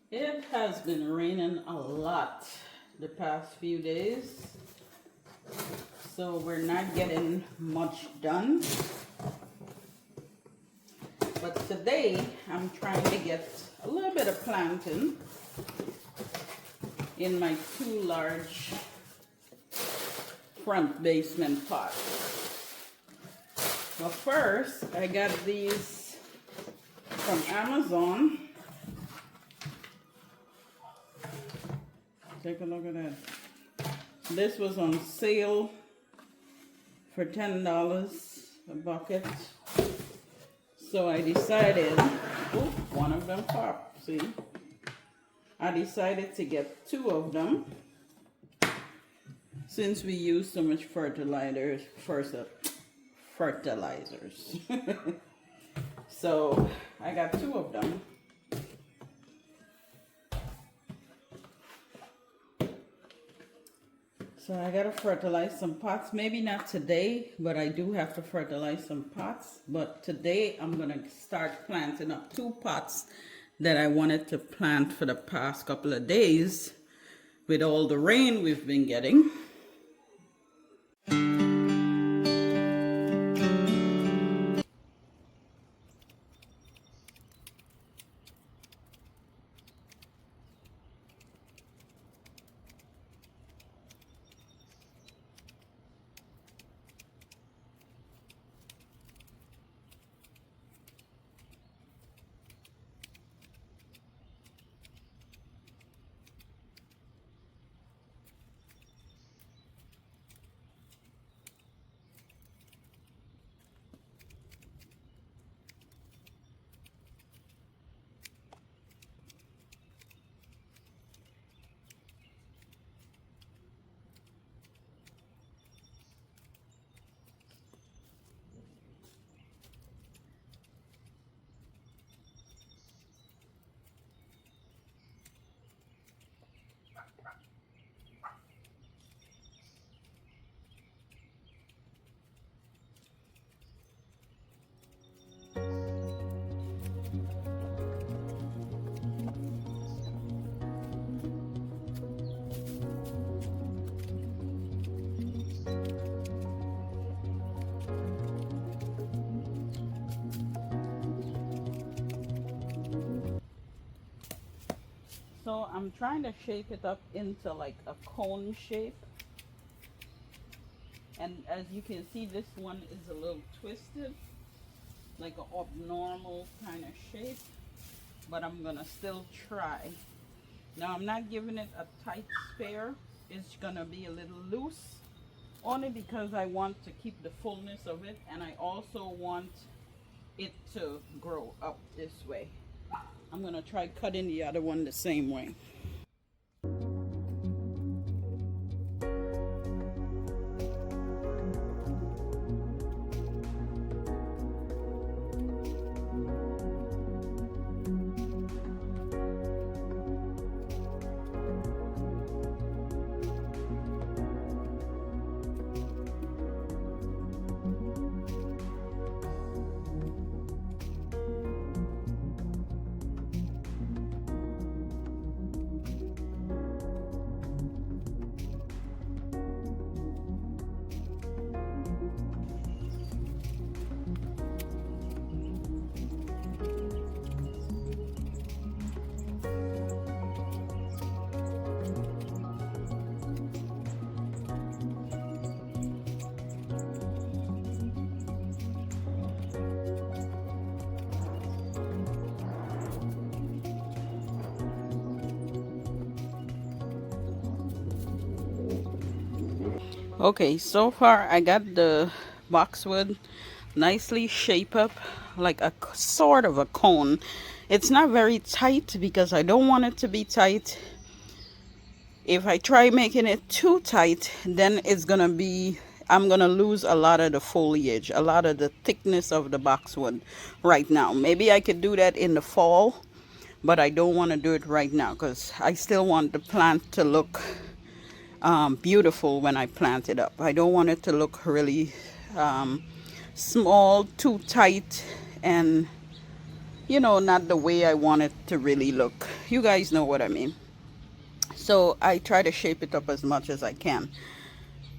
It has been raining a lot the past few days, so we're not getting much done. But today I'm trying to get a little bit of planting in my two large front basement pots. But first, I got these from Amazon. Take a look at that. This was on sale for $10 a bucket. So I decided, oh, one of them popped, see? I decided to get two of them since we use so much fertilizers. So I got two of them. So I gotta fertilize some pots. Maybe not today, but I do have to fertilize some pots. But today I'm gonna start planting up two pots that I wanted to plant for the past couple of days with all the rain we've been getting. So I'm trying to shape it up into like a cone shape. And as you can see, this one is a little twisted, like an abnormal kind of shape. But I'm gonna still try. Now I'm not giving it a tight spare. It's gonna be a little loose, only because I want to keep the fullness of it, and I also want it to grow up this way. I'm gonna try cutting the other one the same way. Okay, so far I got the boxwood nicely shaped up like a sort of a cone. It's not very tight because I don't want it to be tight. If I try making it too tight, then I'm gonna lose a lot of the foliage, a lot of the thickness of the boxwood right now. Maybe I could do that in the fall, but I don't want to do it right now because I still want the plant to look beautiful when I plant it up. I don't want it to look really small, too tight, and you know, not the way I want it to really look. You guys know what I mean. So I try to shape it up as much as I can.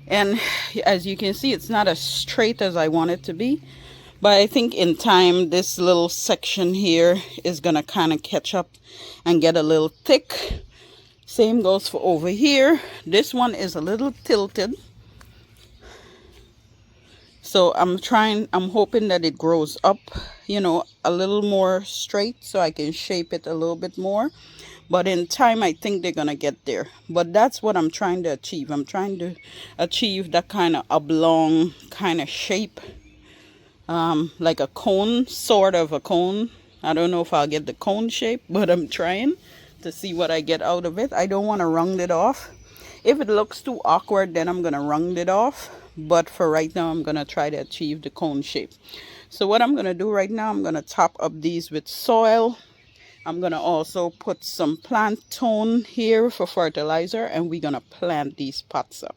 And as you can see, it's not as straight as I want it to be. But I think in time, this little section here is going to kind of catch up and get a little thick. Same goes for over here. This one is a little tilted. So I'm hoping that it grows up, you know, a little more straight so I can shape it a little bit more. But in time, I think they're going to get there. But that's what I'm trying to achieve. I'm trying to achieve that kind of oblong kind of shape, like a cone, sort of a cone. I don't know if I'll get the cone shape, but I'm trying to see what I get out of it. I don't want to round it off. If it looks too awkward, then I'm going to round it off. But for right now, I'm going to try to achieve the cone shape. So what I'm going to do right now, I'm going to top up these with soil. I'm going to also put some plant tone here for fertilizer, and we're going to plant these pots up.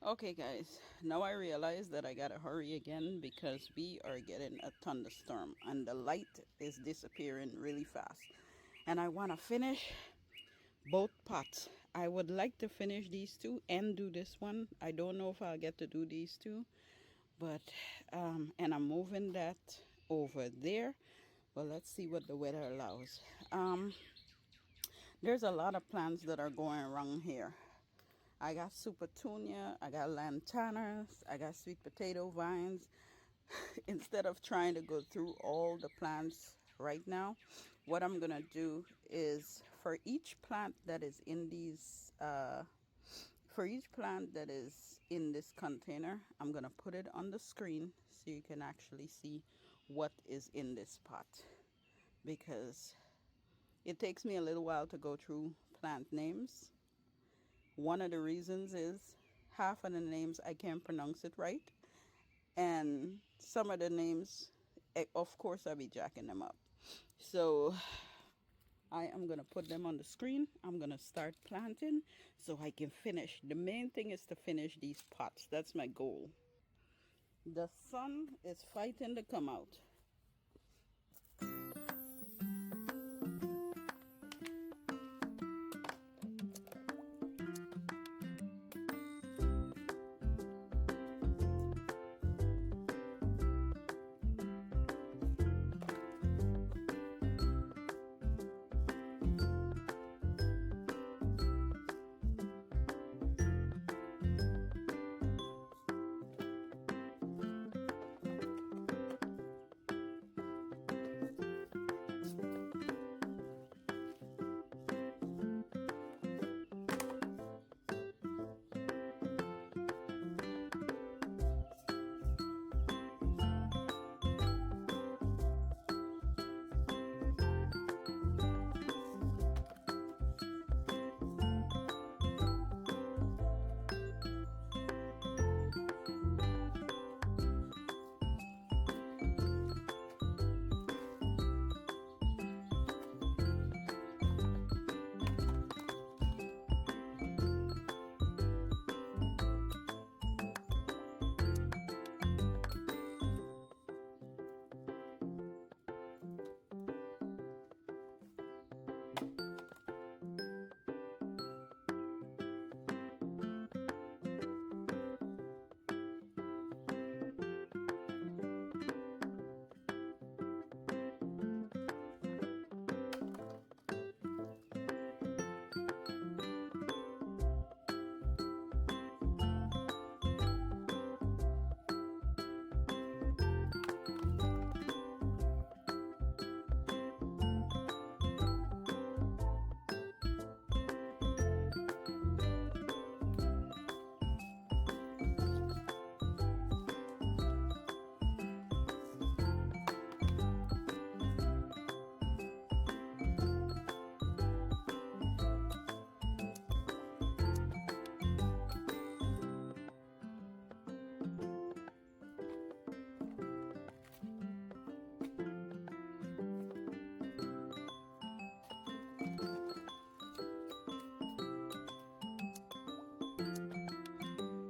Okay, guys, now I realize that I gotta hurry again because we are getting a thunderstorm and the light is disappearing really fast. And I want to finish both pots. I would like to finish these two and do this one. I don't know if I'll get to do these two, but and I'm moving that over there. But let's see what the weather allows. Um, there's a lot of plants that are going wrong here. I got super tunia, I got lantanas, I got sweet potato vines. Instead of trying to go through all the plants right now, what I'm gonna do is for each plant that is in these, for each plant that is in this container, I'm gonna put it on the screen so you can actually see what is in this pot because it takes me a little while to go through plant names. One of the reasons is half of the names I can't pronounce it right, and some of the names, of course, I'll be jacking them up. So I am gonna put them on the screen. I'm gonna start planting so I can finish. The main thing is to finish these pots. That's my goal. The sun is fighting to come out.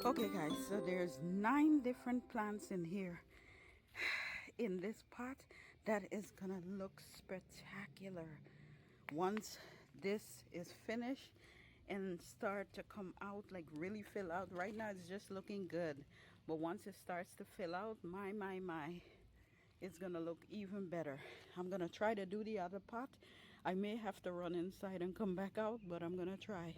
Okay guys, so there's 9 different plants in here in this pot that is gonna look spectacular once this is finished and start to come out, like really fill out. Right now it's just looking good, but once it starts to fill out, my, it's gonna look even better. I'm gonna try to do the other pot. I may have to run inside and come back out, but I'm gonna try.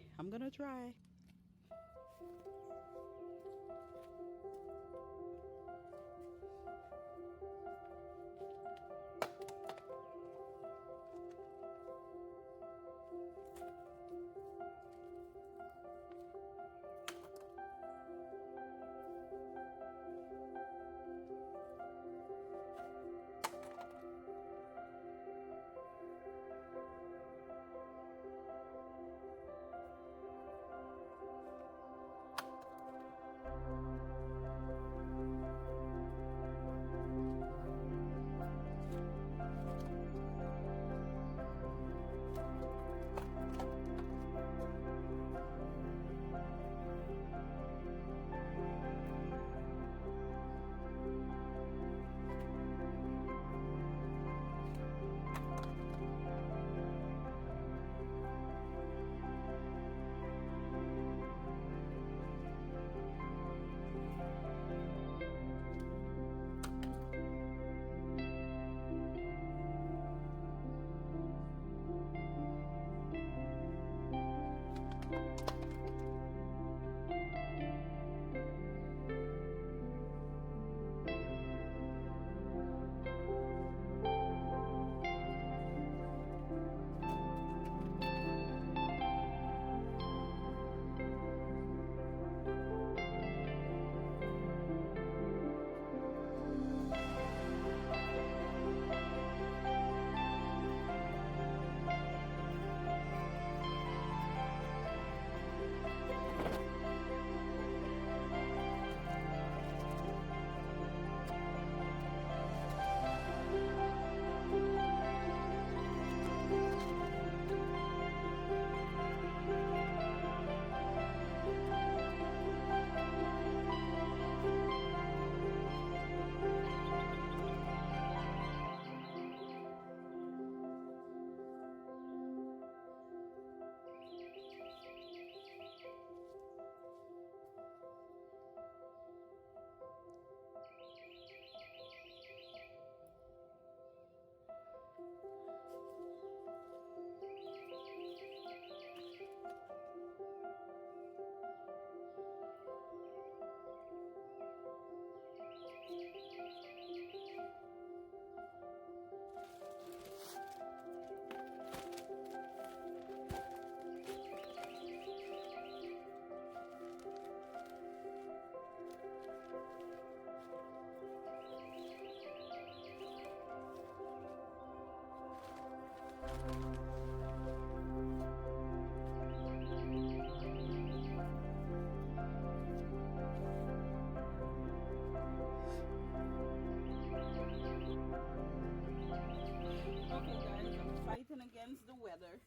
Okay guys, I'm fighting against the weather.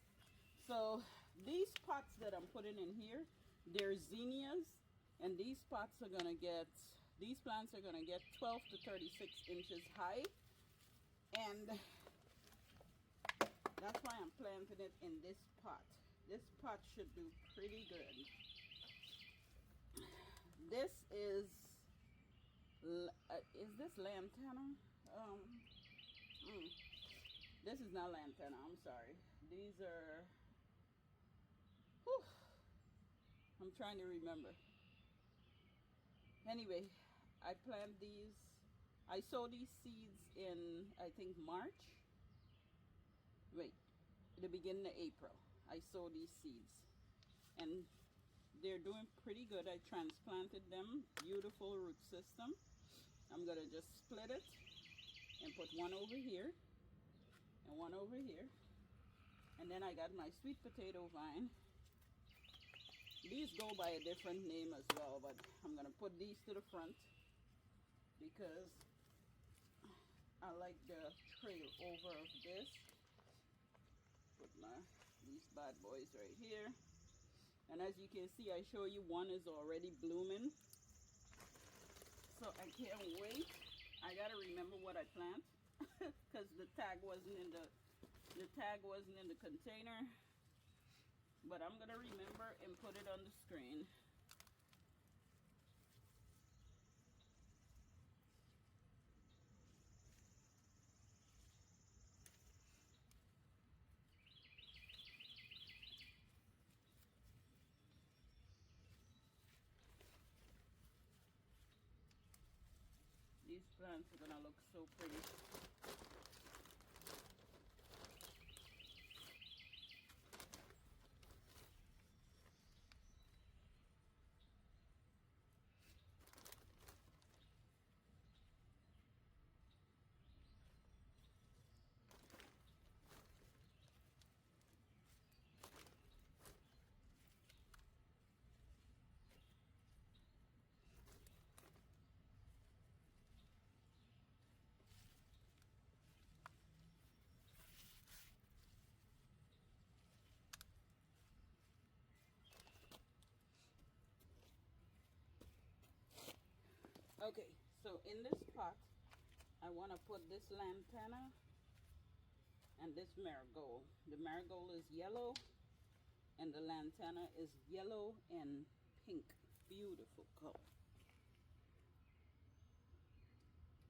So these pots that I'm putting in here, they're zinnias, and these plants are gonna get 12 to 36 inches high, and that's why I'm planting it in this pot. This pot should do pretty good. This is this lantana? Um, This is not lantana, I'm sorry. These are, whew, I'm trying to remember. Anyway, I plant these, I sow these seeds in, I think, March. Wait, the beginning of April. I sow these seeds. And they're doing pretty good. I transplanted them. Beautiful root system. I'm going to just split it and put one over here and one over here. And then I got my sweet potato vine. These go by a different name as well, but I'm gonna put these to the front because I like the trail over of this. Put these bad boys right here. And as you can see, I show you one is already blooming. So I can't wait. I gotta remember what I plant because the tag wasn't in the container. But I'm gonna remember and put it on the screen. These plants are gonna look so pretty. Okay, so in this pot, I want to put this lantana and this marigold. The marigold is yellow and the lantana is yellow and pink. Beautiful color.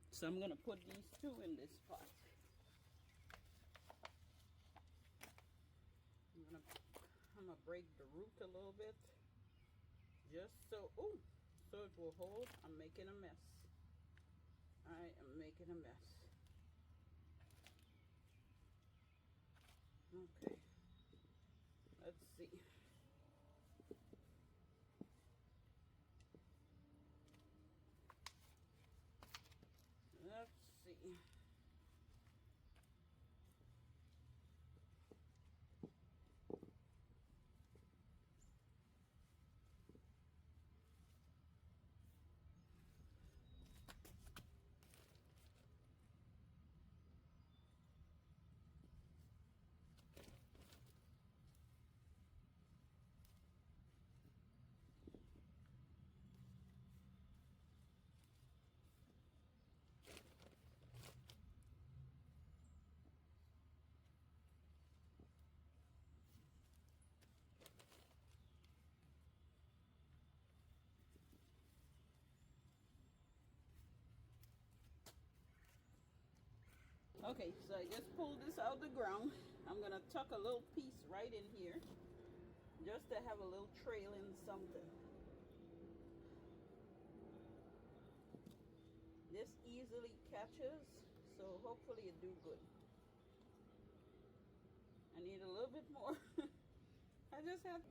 So I'm going to put these two in this pot. I'm gonna break the root a little bit just so so it will hold. I'm making a mess. I am making a mess. Okay, let's see. Let's see. Okay, so I just pulled this out of the ground. I'm gonna tuck a little piece right in here just to have a little trail in something. This easily catches, so hopefully it do good. I need a little bit more. I just have.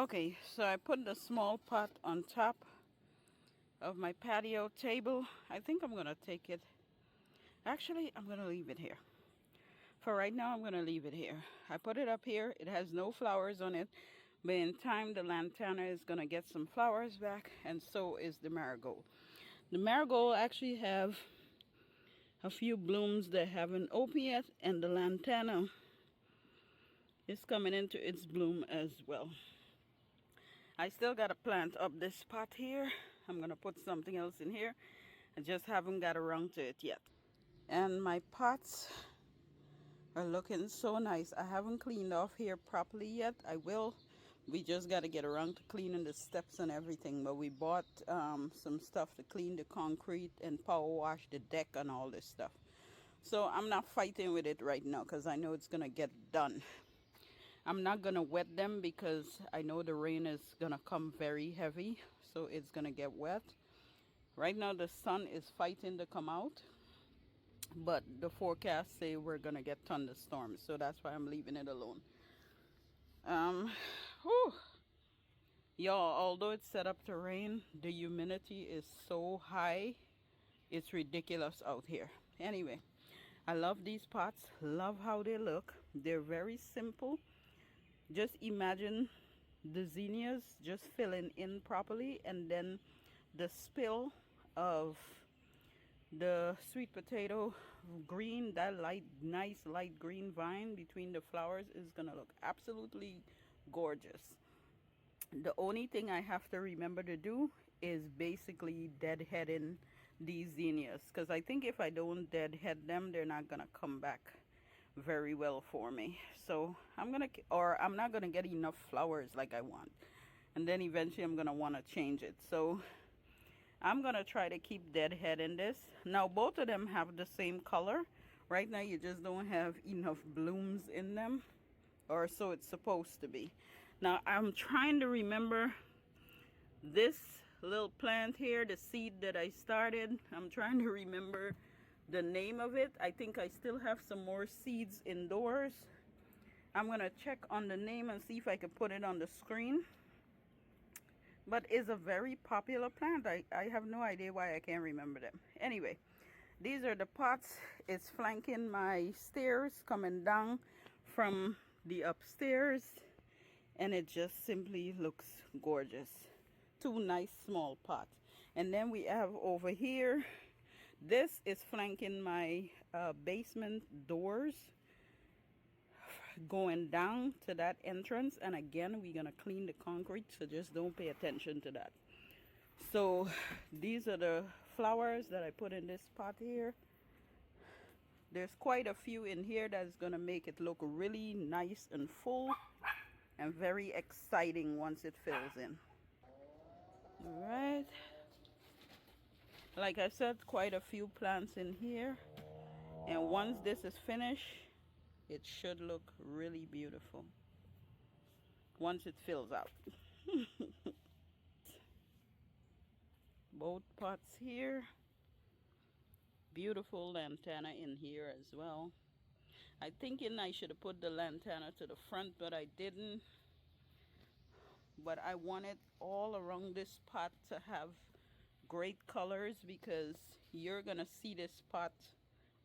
Okay, so I put the small pot on top of my patio table. I think I'm gonna take it. Actually, I'm gonna leave it here. For right now, I'm gonna leave it here. I put it up here. It has no flowers on it, but in time, the lantana is gonna get some flowers back, and so is the marigold. The marigold actually have a few blooms that haven't opened yet, and the lantana is coming into its bloom as well. I still got to plant up this pot here. I'm going to put something else in here. I just haven't got around to it yet. And my pots are looking so nice. I haven't cleaned off here properly yet. I will. We just got to get around to cleaning the steps and everything. But we bought some stuff to clean the concrete and power wash the deck and all this stuff. So I'm not fighting with it right now because I know it's going to get done. I'm not going to wet them because I know the rain is going to come very heavy. So it's going to get wet. Right now the sun is fighting to come out. But the forecast say we're going to get thunderstorms. So that's why I'm leaving it alone. Whew. Y'all, although it's set up to rain, the humidity is so high. It's ridiculous out here. Anyway, I love these pots. Love how they look. They're very simple. Just imagine the zinnias just filling in properly, and then the spill of the sweet potato green, that nice light green vine between the flowers is gonna look absolutely gorgeous. The only thing I have to remember to do is basically deadheading these zinnias, because I think if I don't deadhead them, they're not gonna come back very well for me. So I'm not gonna get enough flowers like I want, and then eventually I'm gonna want to change it. So I'm gonna try to keep deadheading this. Now both of them have the same color. Right now you just don't have enough blooms in them, or so it's supposed to be. Now I'm trying to remember this little plant here, the seed that I started. I'm trying to remember the name of it. I think I still have some more seeds indoors. I'm gonna check on the name and see if I can put it on the screen. But it's a very popular plant. I have no idea why I can't remember them. Anyway, these are the pots. It's flanking my stairs coming down from the upstairs, and it just simply looks gorgeous. Two nice small pots. And then we have over here, this is flanking my basement doors going down to that entrance. And again, we're gonna clean the concrete, so just don't pay attention to that. So these are the flowers that I put in this pot here. There's quite a few in here that's gonna make it look really nice and full and very exciting once it fills in. All right, like I said, quite a few plants in here, and once this is finished, it should look really beautiful once it fills out. Both pots here. Beautiful lantana in here as well. I thinking I should have put the lantana to the front, but I didn't. But I wanted all around this pot to have great colors, because you're gonna see this pot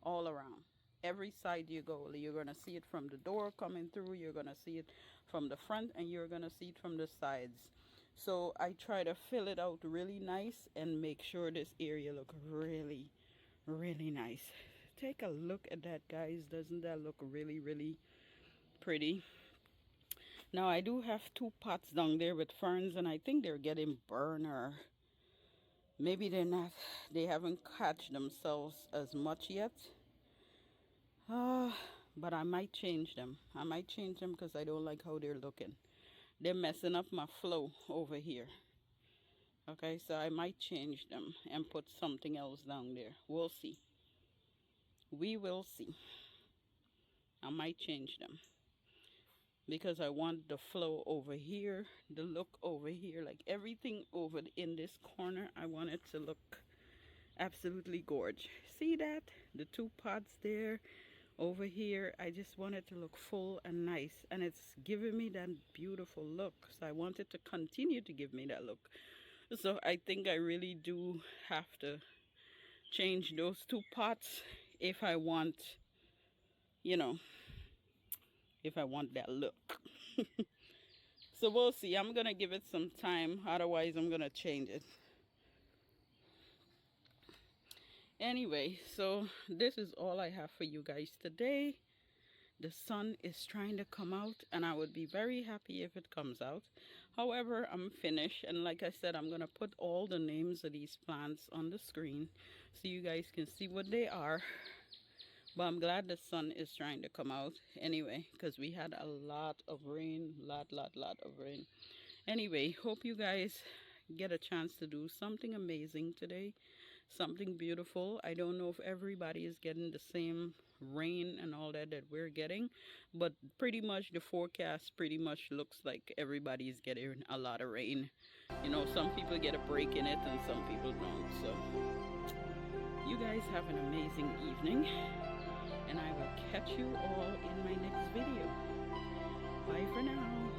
all around. Every side you go, you're gonna see it from the door coming through, you're gonna see it from the front, and you're gonna see it from the sides. So I try to fill it out really nice and make sure this area look really, really nice. Take a look at that, guys. Doesn't that look really, really pretty? Now I do have two pots down there with ferns, and I think they're getting burned, or maybe they're not. They haven't catched themselves as much yet. But I might change them. I might change them because I don't like how they're looking. They're messing up my flow over here. Okay, so I might change them and put something else down there. We'll see. We will see. I might change them, because I want the flow over here, the look over here, like everything over in this corner, I want it to look absolutely gorgeous. See that? The two pots there, over here, I just want it to look full and nice, and it's giving me that beautiful look. So I want it to continue to give me that look. So I think I really do have to change those two pots if I want, you know, if I want that look. So we'll see. I'm gonna give it some time, otherwise I'm gonna change it. Anyway, so this is all I have for you guys today. The sun is trying to come out, and I would be very happy if it comes out. However, I'm finished, and like I said, I'm gonna put all the names of these plants on the screen so you guys can see what they are. But I'm glad the sun is trying to come out anyway, because we had a lot of rain, lot of rain. Anyway, hope you guys get a chance to do something amazing today, something beautiful. I don't know if everybody is getting the same rain and all that we're getting, but pretty much the forecast pretty much looks like everybody's getting a lot of rain. You know, some people get a break in it and some people don't. So you guys have an amazing evening, and I will catch you all in my next video. Bye for now.